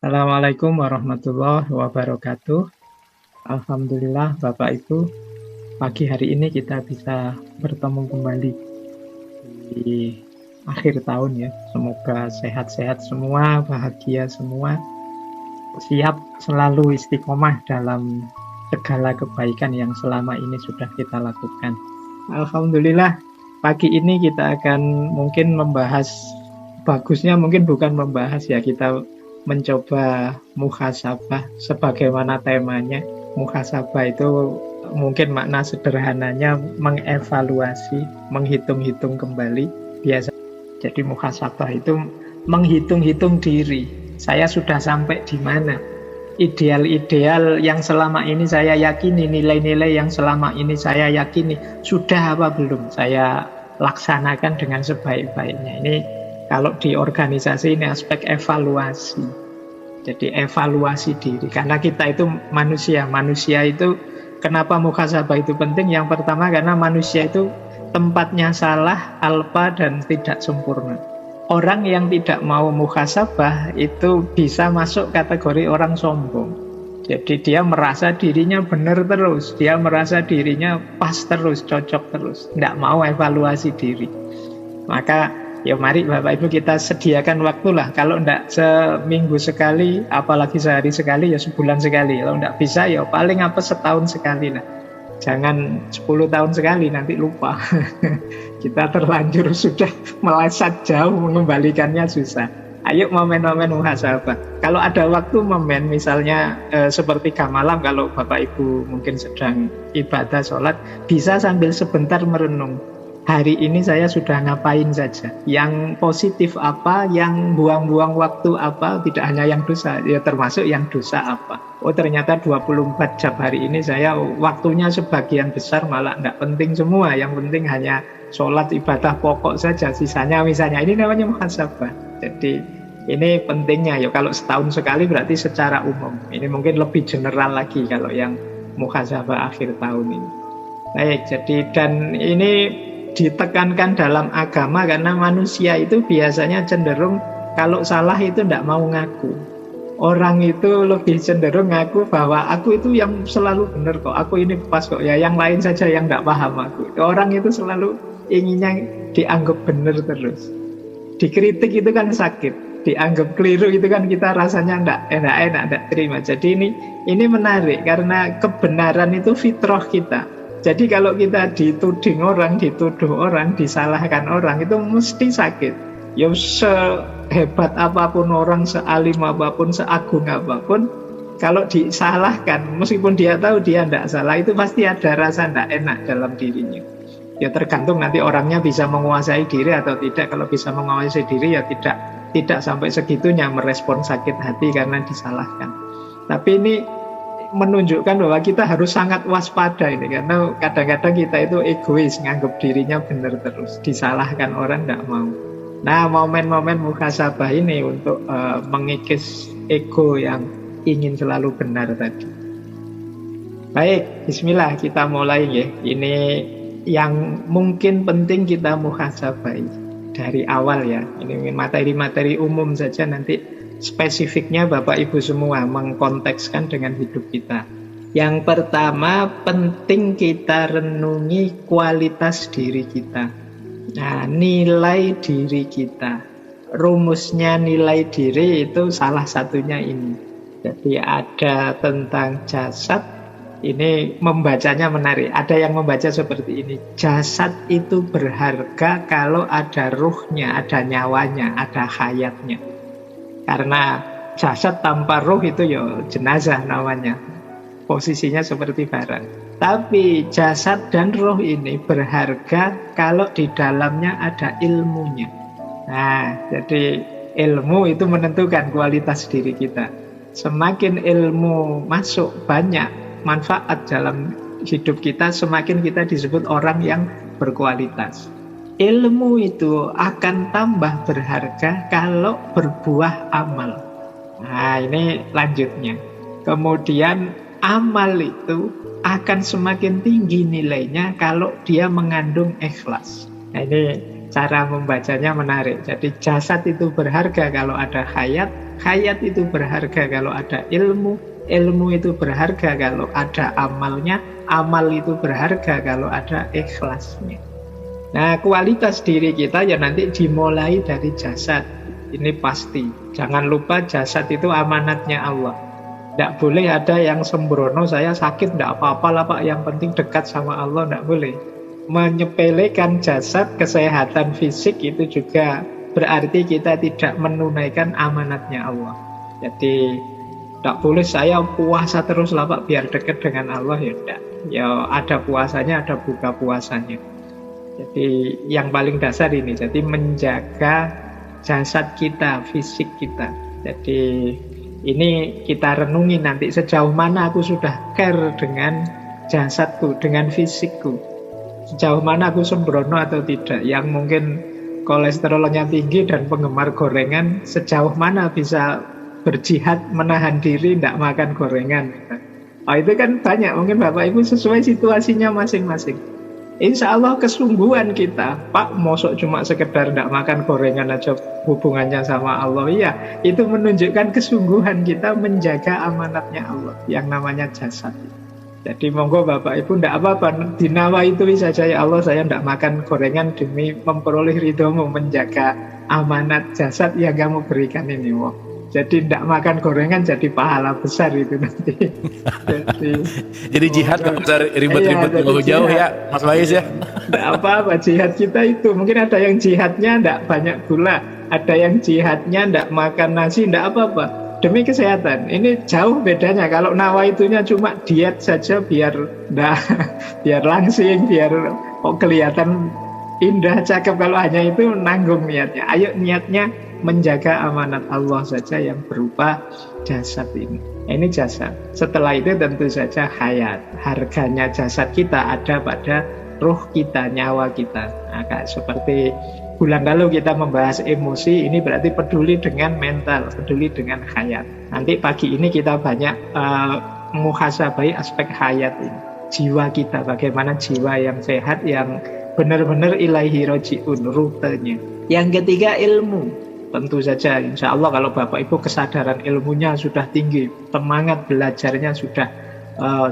Assalamualaikum warahmatullahi wabarakatuh. Alhamdulillah Bapak Ibu, pagi hari ini kita bisa bertemu kembali di akhir tahun ya. Semoga sehat-sehat semua, bahagia semua, siap selalu istiqomah dalam segala kebaikan yang selama ini sudah kita lakukan. Alhamdulillah, pagi ini kita akan mungkin membahas, bagusnya mungkin bukan membahas ya, kita mencoba muhasabah sebagaimana temanya. Muhasabah itu mungkin makna sederhananya mengevaluasi, menghitung-hitung kembali. Biasa. Jadi muhasabah itu menghitung-hitung diri. Saya sudah sampai di mana? Ideal-ideal yang selama ini saya yakini, nilai-nilai yang selama ini saya yakini, sudah apa belum saya laksanakan dengan sebaik-baiknya. Ini kalau di organisasi ini aspek evaluasi. Jadi evaluasi diri. Karena kita itu manusia. Manusia itu kenapa muhasabah itu penting? Yang pertama karena manusia itu tempatnya salah, alpa, dan tidak sempurna. Orang yang tidak mau muhasabah itu bisa masuk kategori orang sombong. Jadi dia merasa dirinya benar terus, dia merasa dirinya pas terus, cocok terus, tidak mau evaluasi diri. Maka ya mari Bapak Ibu kita sediakan waktu lah. Kalau tidak seminggu sekali, apalagi sehari sekali, ya sebulan sekali. Kalau tidak bisa ya paling apa setahun sekali lah. Jangan 10 tahun sekali, nanti lupa. Kita terlanjur sudah melesat jauh, mengembalikannya susah. Ayo momen-momen muhasabah. Kalau ada waktu momen, misalnya sepertiga malam, kalau Bapak Ibu mungkin sedang ibadah, sholat, bisa sambil sebentar merenung. Hari ini saya sudah ngapain saja? Yang positif apa? Yang buang-buang waktu apa? Tidak hanya yang dosa, ya termasuk yang dosa apa? Oh ternyata 24 jam hari ini saya waktunya sebagian besar malah tidak penting semua. Yang penting hanya sholat ibadah pokok saja. Sisanya misalnya, ini namanya muhasabah. Jadi ini pentingnya ya, kalau setahun sekali berarti secara umum. Ini mungkin lebih general lagi kalau yang muhasabah akhir tahun ini. Baik, jadi dan ini ditekankan dalam agama karena manusia itu biasanya cenderung kalau salah itu tidak mau ngaku. Orang itu lebih cenderung ngaku bahwa aku itu yang selalu benar kok, aku ini pas kok, ya yang lain saja yang tidak paham aku. Orang itu selalu inginnya dianggap benar terus. Dikritik itu kan sakit, dianggap keliru itu kan kita rasanya tidak terima. Jadi ini menarik karena kebenaran itu fitrah kita. Jadi kalau kita dituding orang, dituduh orang, disalahkan orang, itu mesti sakit. Ya sehebat apapun orang, sealim apapun, seagung apapun, kalau disalahkan, meskipun dia tahu dia tidak salah, itu pasti ada rasa tidak enak dalam dirinya. Ya tergantung nanti orangnya bisa menguasai diri atau tidak. Kalau bisa menguasai diri ya tidak sampai segitunya merespon sakit hati karena disalahkan. Tapi ini menunjukkan bahwa kita harus sangat waspada ini, karena kadang-kadang kita itu egois, nganggap dirinya benar terus, disalahkan orang tidak mau. Nah, momen-momen muhasabah ini untuk mengikis ego yang ingin selalu benar tadi. Baik, bismillah kita mulai ya. Ini yang mungkin penting kita muhasabah dari awal ya. Ini materi-materi umum saja, nanti spesifiknya Bapak Ibu semua mengkontekskan dengan hidup kita. Yang pertama, penting kita renungi kualitas diri kita. Nah, nilai diri kita. Rumusnya nilai diri itu salah satunya ini. Jadi ada tentang jasad. Ini membacanya menarik. Ada yang membaca seperti ini. Jasad itu berharga kalau ada ruhnya, ada nyawanya, ada hayatnya. Karena jasad tanpa ruh itu ya jenazah namanya. Posisinya seperti barang. Tapi jasad dan ruh ini berharga kalau di dalamnya ada ilmunya. Nah, jadi ilmu itu menentukan kualitas diri kita. Semakin ilmu masuk banyak manfaat dalam hidup kita, semakin kita disebut orang yang berkualitas. Ilmu itu akan tambah berharga kalau berbuah amal. Nah, ini lanjutnya. Kemudian amal itu akan semakin tinggi nilainya kalau dia mengandung ikhlas. Nah, ini cara membacanya menarik. Jadi jasad itu berharga kalau ada hayat, hayat itu berharga kalau ada ilmu, ilmu itu berharga kalau ada amalnya, amal itu berharga kalau ada ikhlasnya. Nah, kualitas diri kita ya nanti dimulai dari jasad. Ini pasti. Jangan lupa jasad itu amanatnya Allah. Tidak boleh ada yang sembrono, saya sakit, tidak apa-apa lah Pak, yang penting dekat sama Allah, tidak boleh. Menyepelekan jasad, kesehatan fisik itu juga berarti kita tidak menunaikan amanatnya Allah. Jadi tidak boleh saya puasa terus lah Pak, biar dekat dengan Allah, ya tidak. Ya ada puasanya, ada buka puasanya. Jadi yang paling dasar ini, jadi menjaga jasad kita, fisik kita. Jadi ini kita renungi nanti sejauh mana aku sudah care dengan jasadku, dengan fisikku. Sejauh mana aku sembrono atau tidak. Yang mungkin kolesterolnya tinggi dan penggemar gorengan, sejauh mana bisa berjihad menahan diri tidak makan gorengan. Oh, itu kan banyak, mungkin Bapak Ibu sesuai situasinya masing-masing. Insya Allah kesungguhan kita, Pak, mosok cuma sekedar tidak makan gorengan aja hubungannya sama Allah. Iya, itu menunjukkan kesungguhan kita menjaga amanatnya Allah yang namanya jasad. Jadi monggo Bapak Ibu tidak apa-apa, dinawa itu saja, ya Allah saya tidak makan gorengan demi memperoleh ridhomu, menjaga amanat jasad yang kamu berikan ini. Wow. Jadi tidak makan gorengan jadi pahala besar itu nanti. Jadi jihad nggak usah ribet-ribet jauh-jauh ya Mas Faiz ya. Tidak apa-apa, jihad kita itu mungkin ada yang jihadnya tidak banyak gula, ada yang jihadnya tidak makan nasi, tidak apa-apa demi kesehatan. Ini jauh bedanya. Kalau nawaitunya cuma diet saja biar langsing, biar kelihatan indah, cakep. Kalau hanya itu nanggung niatnya. Ayo niatnya menjaga amanat Allah saja yang berupa jasad ini. Ini jasad. Setelah itu tentu saja hayat. Harganya jasad kita ada pada ruh kita, nyawa kita. Nah, seperti bulan lalu kita membahas emosi, ini berarti peduli dengan mental, peduli dengan hayat. Nanti pagi ini kita banyak muhasabai aspek hayat ini. Jiwa kita, bagaimana jiwa yang sehat, yang benar-benar ilaihi roji'un, rutenya. Yang ketiga ilmu. Tentu saja insya Allah kalau Bapak Ibu kesadaran ilmunya sudah tinggi, semangat belajarnya sudah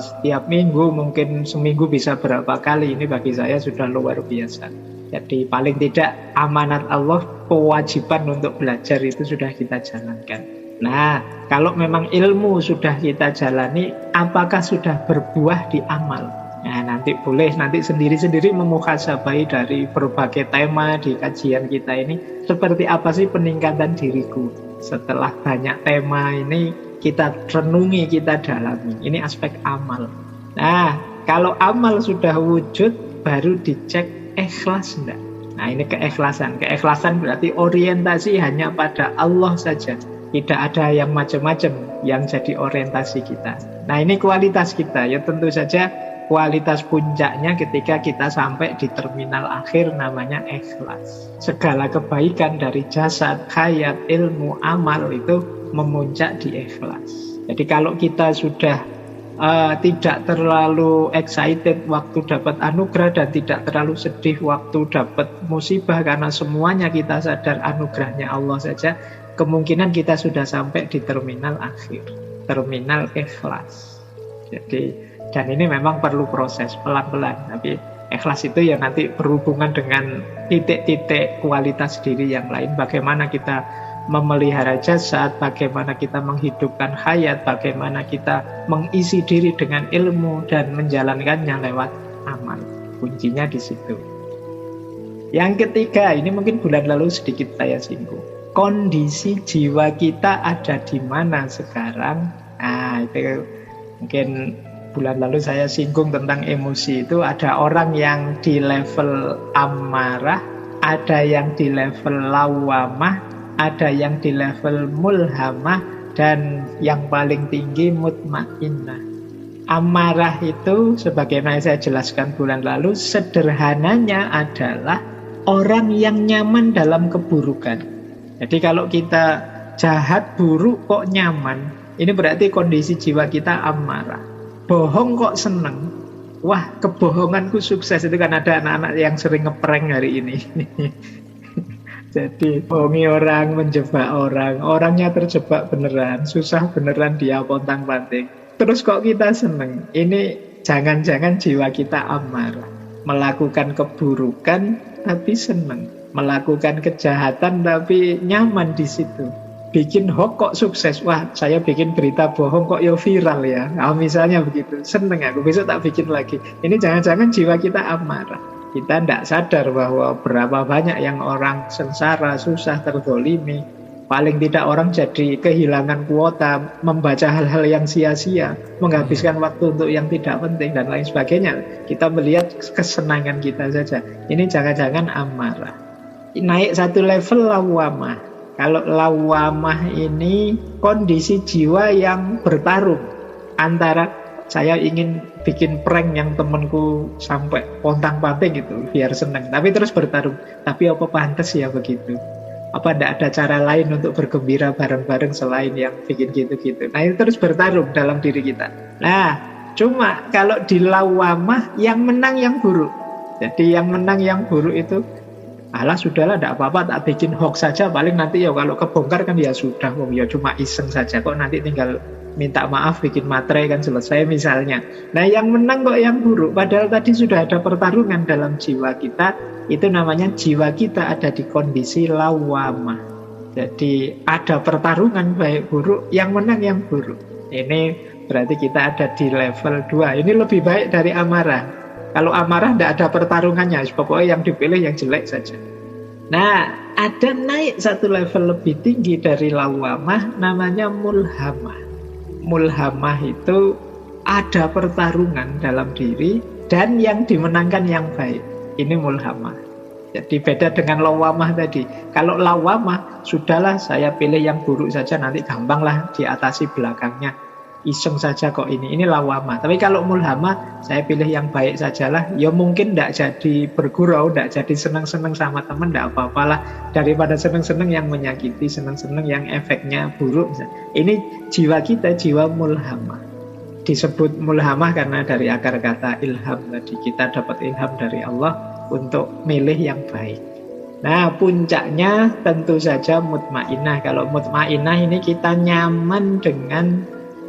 setiap minggu, mungkin seminggu bisa berapa kali, ini bagi saya sudah luar biasa. Jadi paling tidak amanat Allah, kewajiban untuk belajar itu sudah kita jalankan. Nah, kalau memang ilmu sudah kita jalani, apakah sudah berbuah di amal? Nah, nanti boleh sendiri-sendiri memuhasabai dari berbagai tema di kajian kita ini, seperti apa sih peningkatan diriku setelah banyak tema ini kita renungi, kita dalami. Ini aspek amal. Nah, kalau amal sudah wujud, baru dicek ikhlas enggak. Nah, ini keikhlasan. Keikhlasan berarti orientasi hanya pada Allah saja. Tidak ada yang macam-macam yang jadi orientasi kita. Nah, ini kualitas kita. Ya tentu saja kualitas puncaknya ketika kita sampai di terminal akhir namanya ikhlas. Segala kebaikan dari jasad, hayat, ilmu, amal itu memuncak di ikhlas. Jadi kalau kita sudah tidak terlalu excited waktu dapat anugerah dan tidak terlalu sedih waktu dapat musibah, karena semuanya kita sadar anugerahnya Allah saja, kemungkinan kita sudah sampai di terminal akhir, terminal ikhlas. Jadi dan ini memang perlu proses pelan-pelan, tapi ikhlas itu ya nanti berhubungan dengan titik-titik kualitas diri yang lain. Bagaimana kita memelihara jasad, bagaimana kita menghidupkan hayat, bagaimana kita mengisi diri dengan ilmu dan menjalankannya lewat amal. Kuncinya di situ. Yang ketiga, ini mungkin bulan lalu sedikit saya singgung. Kondisi jiwa kita ada di mana sekarang? Nah, itu mungkin bulan lalu saya singgung tentang emosi. Itu ada orang yang di level amarah, ada yang di level lawamah, ada yang di level mulhamah, dan yang paling tinggi mutmainnah. Amarah itu sebagaimana saya jelaskan bulan lalu, sederhananya adalah orang yang nyaman dalam keburukan. Jadi kalau kita jahat, buruk kok nyaman, ini berarti kondisi jiwa kita amarah. Bohong kok seneng, wah kebohonganku sukses. Itu kan ada anak-anak yang sering ngeprank hari ini. Jadi bohongi orang, menjebak orang, orangnya terjebak beneran, susah beneran dia pontang-panting. Terus kok kita seneng? Ini jangan-jangan jiwa kita amarah, melakukan keburukan tapi seneng, melakukan kejahatan tapi nyaman di situ. Bikin hoax kok sukses, wah saya bikin berita bohong kok ya viral ya. Nah, misalnya begitu, seneng aku, besok tak bikin lagi. Ini jangan-jangan jiwa kita amarah. Kita tidak sadar bahwa berapa banyak yang orang sengsara, susah, terzolimi. Paling tidak orang jadi kehilangan kuota, membaca hal-hal yang sia-sia, menghabiskan waktu untuk yang tidak penting, dan lain sebagainya. Kita melihat kesenangan kita saja. Ini jangan-jangan amarah. Naik satu level lawamah. Kalau lawamah ini kondisi jiwa yang bertarung antara saya ingin bikin prank yang temanku sampai pontang-panting gitu, biar seneng. Tapi terus bertarung. Tapi apa pantas ya begitu? Apa tidak ada cara lain untuk bergembira bareng-bareng selain yang bikin gitu-gitu? Nah itu terus bertarung dalam diri kita. Nah cuma kalau di lawamah yang menang yang buruk. Jadi yang menang yang buruk itu, alah sudahlah tidak apa-apa, tak bikin hoax saja. Paling nanti ya kalau kebongkar kan ya sudah, ya cuma iseng saja kok, nanti tinggal minta maaf, bikin materai kan selesai misalnya. Nah yang menang kok yang buruk, padahal tadi sudah ada pertarungan dalam jiwa kita. Itu namanya jiwa kita ada di kondisi lawamah. Jadi ada pertarungan baik buruk, yang menang yang buruk. Ini berarti kita ada di level 2. Ini lebih baik dari amarah. Kalau amarah tidak ada pertarungannya, pokoknya yang dipilih yang jelek saja. Nah ada naik satu level lebih tinggi dari lawamah, namanya mulhamah. Mulhamah itu ada pertarungan dalam diri dan yang dimenangkan yang baik. Ini mulhamah. Jadi beda dengan lawamah tadi. Kalau lawamah, sudahlah saya pilih yang buruk saja, nanti gampanglah diatasi belakangnya. Iseng saja kok ini. Ini lawamah. Tapi kalau mulhamah, saya pilih yang baik sajalah. Ya mungkin tidak jadi bergurau, tidak jadi senang-senang sama teman, tidak apa-apalah. Daripada senang-senang yang menyakiti, senang-senang yang efeknya buruk. Ini jiwa kita, jiwa mulhamah. Disebut mulhamah karena dari akar kata ilham tadi. Kita dapat ilham dari Allah untuk milih yang baik. Nah puncaknya tentu saja mutmainah. Kalau mutmainah ini kita nyaman dengan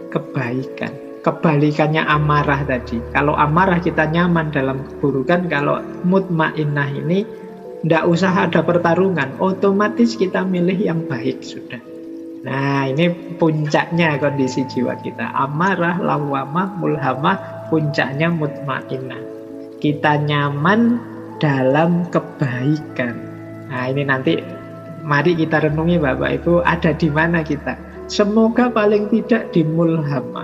kebaikan. Kebalikannya amarah tadi. Kalau amarah kita nyaman dalam keburukan, kalau mutmainnah ini tidak usah ada pertarungan, otomatis kita milih yang baik sudah. Nah ini puncaknya kondisi jiwa kita. Amarah, lawamah, mulhamah, puncaknya mutmainnah. Kita nyaman dalam kebaikan. Nah ini nanti mari kita renungi Bapak Ibu, ada di mana kita. Semoga paling tidak di mulhamah.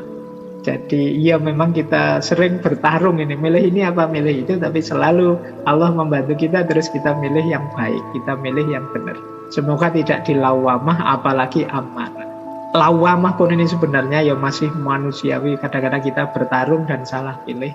Jadi ya memang kita sering bertarung ini, milih ini apa milih itu, tapi selalu Allah membantu kita, terus kita milih yang baik, kita milih yang benar. Semoga tidak di lawamah, apalagi amarah. Lawamah pun ini sebenarnya ya masih manusiawi, kadang-kadang kita bertarung dan salah pilih.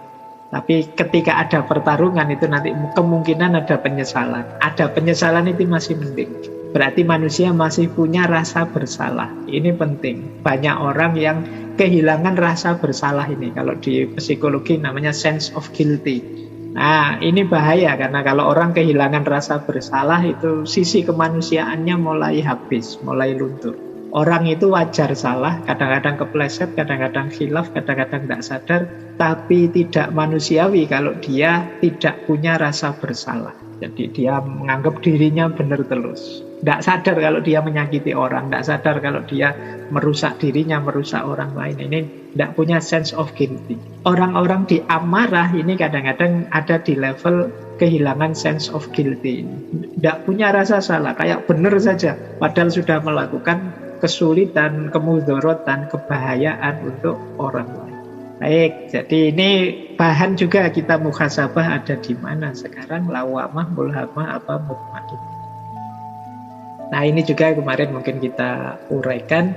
Tapi ketika ada pertarungan itu nanti kemungkinan ada penyesalan. Ada penyesalan itu masih mending. Berarti manusia masih punya rasa bersalah. Ini penting. Banyak orang yang kehilangan rasa bersalah ini. Kalau di psikologi namanya sense of guilty. Nah ini bahaya karena kalau orang kehilangan rasa bersalah itu sisi kemanusiaannya mulai habis, mulai luntur. Orang itu wajar salah, kadang-kadang kepleset, kadang-kadang khilaf, kadang-kadang tidak sadar, tapi tidak manusiawi kalau dia tidak punya rasa bersalah. Jadi dia menganggap dirinya benar terus. Tidak sadar kalau dia menyakiti orang, tidak sadar kalau dia merusak dirinya, merusak orang lain. Ini tidak punya sense of guilty. Orang-orang di amarah ini kadang-kadang ada di level kehilangan sense of guilty. Tidak punya rasa salah, kayak benar saja. Padahal sudah melakukan kesulitan, kemudorotan, kebahayaan untuk orang lain. Baik, jadi ini bahan juga kita muhasabah ada di mana sekarang, lawamah, mulhamah, apa mutmainnah. Nah ini juga kemarin mungkin kita uraikan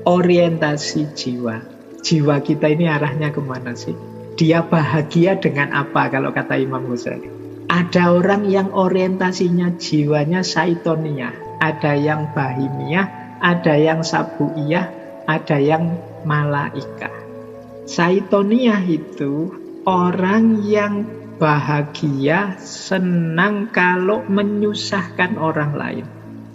orientasi jiwa. Jiwa kita ini arahnya kemana sih? Dia bahagia dengan apa kalau kata Imam Ghazali? Ada orang yang orientasinya jiwanya saitoniyah, ada yang bahimiyah, ada yang sabuiyah, ada yang malaikah. Saitoniyah itu Orang yang bahagia, senang kalau menyusahkan orang lain.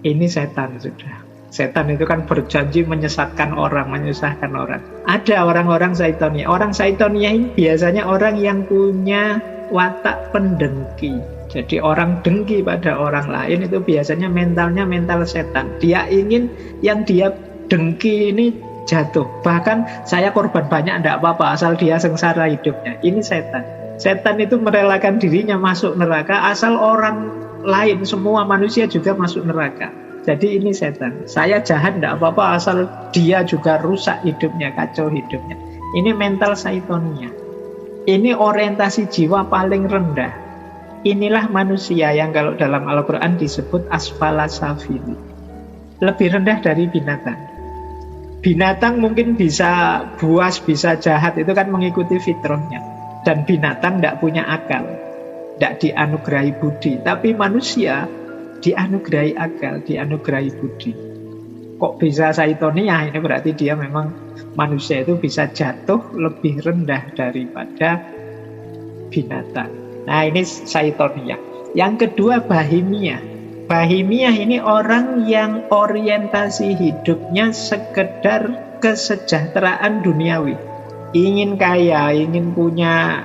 Ini setan sudah. Setan itu kan berjanji menyesatkan orang, menyusahkan orang. Ada orang-orang Syaitonia. Orang Syaitonia ini biasanya orang yang punya watak pendengki. Jadi orang dengki pada orang lain itu biasanya mentalnya mental setan. Dia ingin yang dia dengki ini jatuh. Bahkan saya korban banyak, tidak apa-apa, asal dia sengsara hidupnya. Ini setan. Setan itu merelakan dirinya masuk neraka, asal orang lain, semua manusia juga masuk neraka. Jadi ini setan. Saya jahat, tidak apa-apa, asal dia juga rusak hidupnya, kacau hidupnya. Ini mental Syaitonia. Ini orientasi jiwa paling rendah. Inilah manusia yang kalau dalam Al-Quran disebut asfala safili. Lebih rendah dari binatang. Binatang mungkin bisa buas, bisa jahat, itu kan mengikuti fitrahnya. Dan binatang tidak punya akal, tidak dianugerahi budi. Tapi manusia dianugerahi akal, dianugerahi budi. Kok bisa Syaitonia? Ini berarti dia memang manusia itu bisa jatuh lebih rendah daripada binatang. Nah ini Syaitonia. Yang kedua Bahimiyah. Bahimiyah ini orang yang orientasi hidupnya sekedar kesejahteraan duniawi. Ingin kaya, ingin punya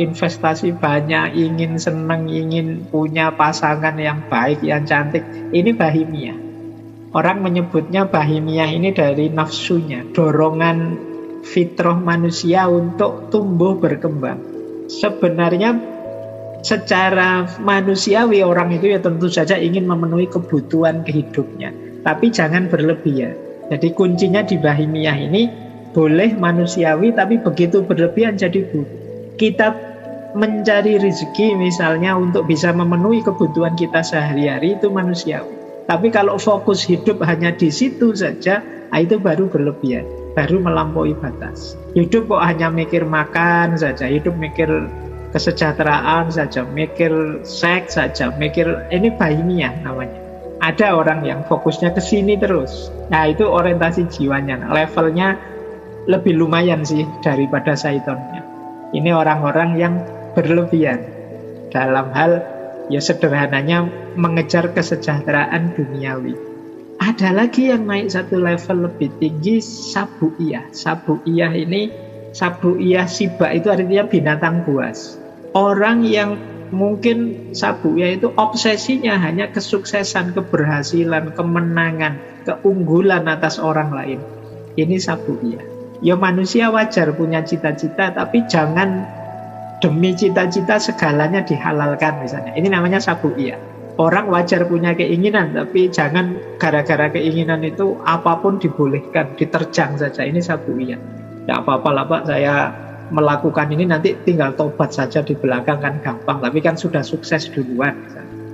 investasi banyak, ingin senang, ingin punya pasangan yang baik, yang cantik. Ini Bahimiyah. Orang menyebutnya Bahimiyah ini dari nafsunya, dorongan fitrah manusia untuk tumbuh berkembang. Sebenarnya secara manusiawi orang itu ya tentu saja ingin memenuhi kebutuhan hidupnya, tapi jangan berlebihan. Jadi kuncinya di Bahimiyah ini boleh manusiawi, tapi begitu berlebihan jadi buruk. Kita mencari rezeki misalnya untuk bisa memenuhi kebutuhan kita sehari-hari itu manusiawi. Tapi kalau fokus hidup hanya di situ saja, itu baru berlebihan, baru melampaui batas. Hidup kok hanya mikir makan saja, hidup mikir kesejahteraan saja, mikir seks saja, mikir ini Bahimiyah namanya. Ada orang yang fokusnya ke sini terus. Nah itu orientasi jiwanya, levelnya lebih lumayan sih daripada Syaitonia. Ini orang-orang yang berlebihan dalam hal ya sederhananya mengejar kesejahteraan duniawi. Ada lagi yang naik satu level lebih tinggi, Sabu'iyah. Sabu'iyah ini, Sabu'iyah Siba itu artinya binatang buas. Orang yang mungkin Sabu'iyah itu obsesinya hanya kesuksesan, keberhasilan, kemenangan, keunggulan atas orang lain. Ini Sabu'iyah. Ya manusia wajar punya cita-cita, tapi jangan demi cita-cita segalanya dihalalkan misalnya. Ini namanya Sabu'iyah. Orang wajar punya keinginan, tapi jangan gara-gara keinginan itu apapun dibolehkan, diterjang saja. Ini Sabu'iyah. Tidak apa-apa lah Pak, saya melakukan ini nanti tinggal tobat saja di belakang kan gampang, tapi kan sudah sukses duluan.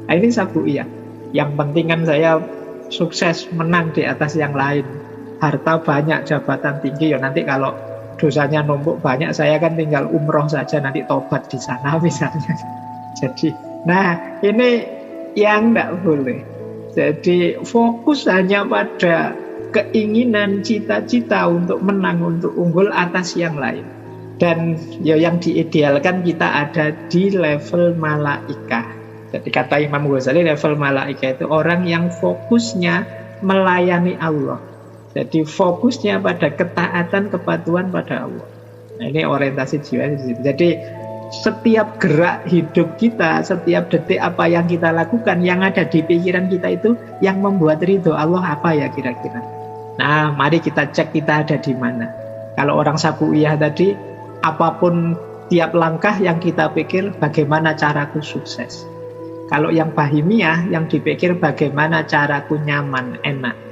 Nah, ini Sabu'iyah. Yang penting kan saya sukses, menang di atas yang lain. Harta banyak, jabatan tinggi, ya nanti kalau dosanya numpuk banyak, saya kan tinggal umroh saja, nanti tobat di sana misalnya. Jadi, nah ini yang tidak boleh. Jadi fokus hanya pada keinginan, cita-cita untuk menang, untuk unggul atas yang lain. Dan ya yang diidealkan kita ada di level malaikah. Jadi kata Imam Ghazali, level malaikah itu orang yang fokusnya melayani Allah. Jadi fokusnya pada ketaatan, kepatuhan pada Allah. Nah, ini orientasi jiwa. Jadi setiap gerak hidup kita, setiap detik apa yang kita lakukan, yang ada di pikiran kita itu yang membuat ridho Allah apa ya kira-kira. Nah, mari kita cek kita ada di mana. Kalau orang Sabu'iyah tadi, apapun tiap langkah yang kita pikir bagaimana caraku sukses. Kalau yang Bahimiyah, yang dipikir bagaimana caraku nyaman, enak.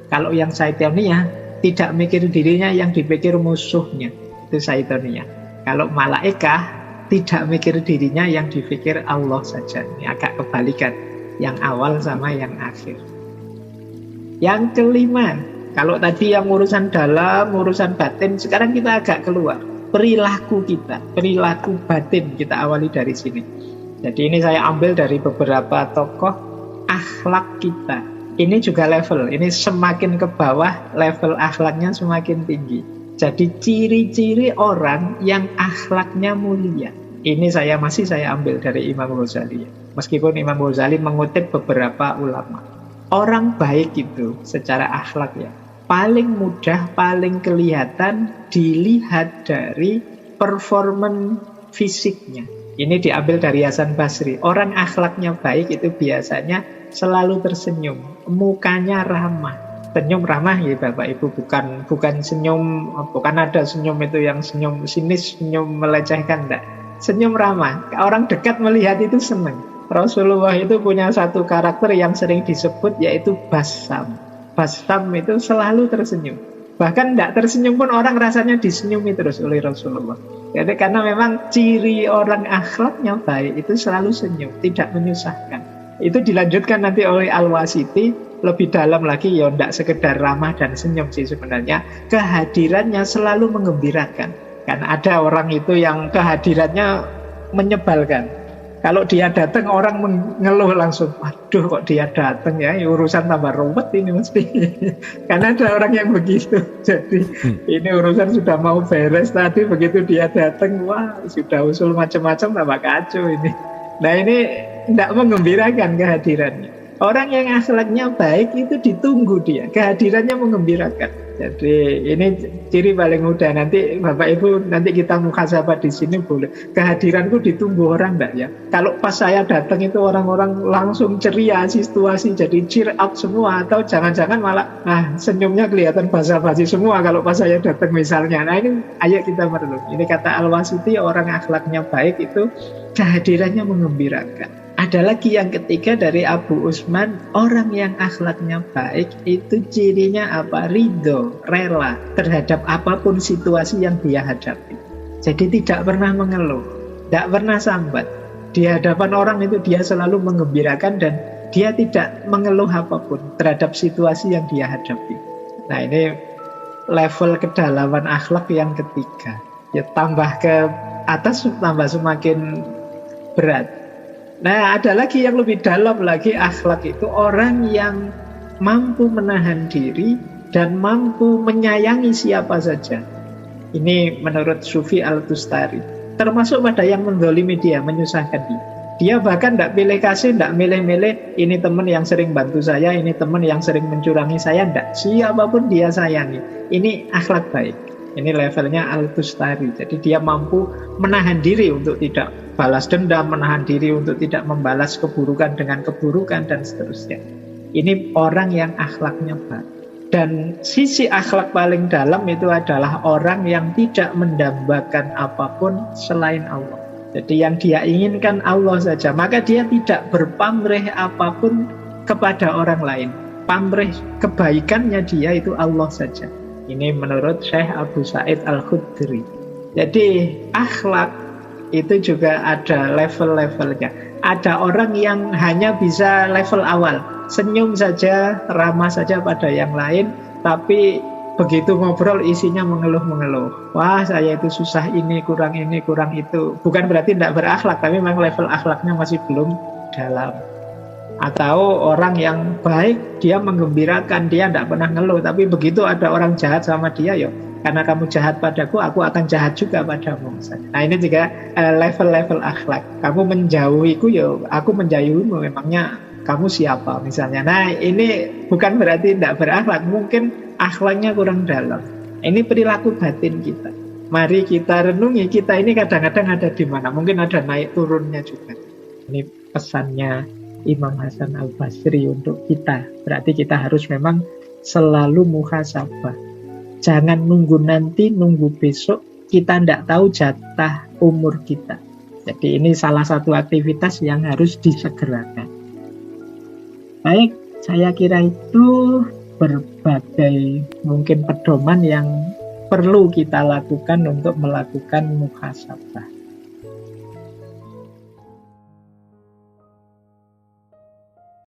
Kalau yang Syaitonia, tidak mikir dirinya, yang dipikir musuhnya. Itu Syaitonia. Kalau malaikah, tidak mikir dirinya, yang dipikir Allah saja. Ini agak kebalikan, yang awal sama yang akhir. Yang kelima, kalau tadi yang urusan dalam, urusan batin, sekarang kita agak keluar. Perilaku kita, perilaku batin, kita awali dari sini. Jadi ini saya ambil dari beberapa tokoh akhlak kita. Ini juga level, ini semakin ke bawah level akhlaknya semakin tinggi. Jadi ciri-ciri orang yang akhlaknya mulia. Ini saya ambil dari Imam Ghazali. Meskipun Imam Ghazali mengutip beberapa ulama. Orang baik itu secara akhlak ya, paling mudah, paling kelihatan dilihat dari performan fisiknya. Ini diambil dari Hasan Basri. Orang akhlaknya baik itu biasanya selalu tersenyum, mukanya ramah. Senyum ramah ya Bapak Ibu, bukan senyum, bukan ada senyum itu yang senyum sinis, senyum melecehkan, enggak. Senyum ramah, orang dekat melihat itu senang. Rasulullah itu punya satu karakter yang sering disebut yaitu basam. Basam itu selalu tersenyum. Bahkan tidak tersenyum pun orang rasanya disenyumi terus oleh Rasulullah. Jadi karena memang ciri orang akhlaknya baik itu selalu senyum, tidak menyusahkan. Itu dilanjutkan nanti oleh Al-Wasiti lebih dalam lagi, ya tidak sekedar ramah dan senyum sih sebenarnya. Kehadirannya selalu mengembirakan. Kan ada orang itu yang kehadirannya menyebalkan. Kalau dia datang orang mengeluh langsung, aduh kok dia datang ya, urusan tambah ruwet ini mesti. Karena ada orang yang begitu. Jadi ini urusan sudah mau beres tadi, begitu dia datang, wah sudah usul macam-macam tambah kacau ini. Nah ini tidak mengembirakan kehadirannya. Orang yang akhlaknya baik itu ditunggu dia, kehadirannya mengembirakan. Jadi ini ciri paling mudah. Nanti Bapak Ibu, nanti kita muhasabah di sini boleh. Kehadiranku ditunggu orang enggak ya? Kalau pas saya datang itu orang-orang langsung ceria, situasi jadi cheer up semua, atau jangan-jangan malah senyumnya kelihatan basa-basi semua kalau pas saya datang misalnya. Nah ini ayo kita merenung. Ini kata Al-Wasiti, orang akhlaknya baik itu kehadirannya mengembirakan. Ada lagi yang ketiga dari Abu Usman, orang yang akhlaknya baik itu cirinya apa? Ridho, rela terhadap apapun situasi yang dia hadapi. Jadi tidak pernah mengeluh, tidak pernah sambat. Di hadapan orang itu dia selalu menggembirakan dan dia tidak mengeluh apapun terhadap situasi yang dia hadapi. Nah ini level kedalaman akhlak yang ketiga. Ya tambah ke atas tambah semakin berat. Nah ada lagi yang lebih dalam lagi, akhlak itu orang yang mampu menahan diri dan mampu menyayangi siapa saja. Ini menurut Sufi Al-Tustari. Termasuk pada yang menzalimi dia, menyusahkan dia. Dia bahkan tidak pilih kasih, tidak milih-milih, ini teman yang sering bantu saya, ini teman yang sering mencurangi saya, tidak. Siapapun dia sayangi. Ini akhlak baik. Ini levelnya Al-Tustari. Jadi dia mampu menahan diri untuk tidak balas dendam, menahan diri untuk tidak membalas keburukan dengan keburukan, dan seterusnya. Ini orang yang akhlaknya baik. Dan sisi akhlak paling dalam itu adalah orang yang tidak mendambakan apapun selain Allah. Jadi yang dia inginkan Allah saja. Maka dia tidak berpamrih apapun kepada orang lain. Pamrih kebaikannya dia itu Allah saja. Ini menurut Syekh Abu Sa'id Al-Khudri. Jadi akhlak itu juga ada level-levelnya. Ada orang yang hanya bisa level awal, senyum saja, ramah saja pada yang lain, tapi begitu ngobrol isinya mengeluh-mengeluh. Wah saya itu susah ini, kurang itu. Bukan berarti tidak berakhlak, tapi memang level akhlaknya masih belum dalam. Atau orang yang baik, dia menggembirakan, dia tidak pernah ngeluh, tapi begitu ada orang jahat sama dia, yo, karena kamu jahat padaku, aku akan jahat juga padamu. Nah ini juga level-level akhlak. Kamu menjauhiku, yo, aku menjauhimu. Memangnya kamu siapa misalnya. Nah ini bukan berarti tidak berakhlak, mungkin akhlaknya kurang dalam. Ini perilaku batin kita. Mari kita renungi, kita ini kadang-kadang ada di mana. Mungkin ada naik turunnya juga. Ini pesannya Imam Hasan Al-Basri untuk kita. Berarti kita harus memang selalu muhasabah. Jangan nunggu nanti, nunggu besok. Kita tidak tahu jatah umur kita. Jadi ini salah satu aktivitas yang harus disegerakan. Baik, saya kira itu berbagai mungkin pedoman yang perlu kita lakukan untuk melakukan muhasabah.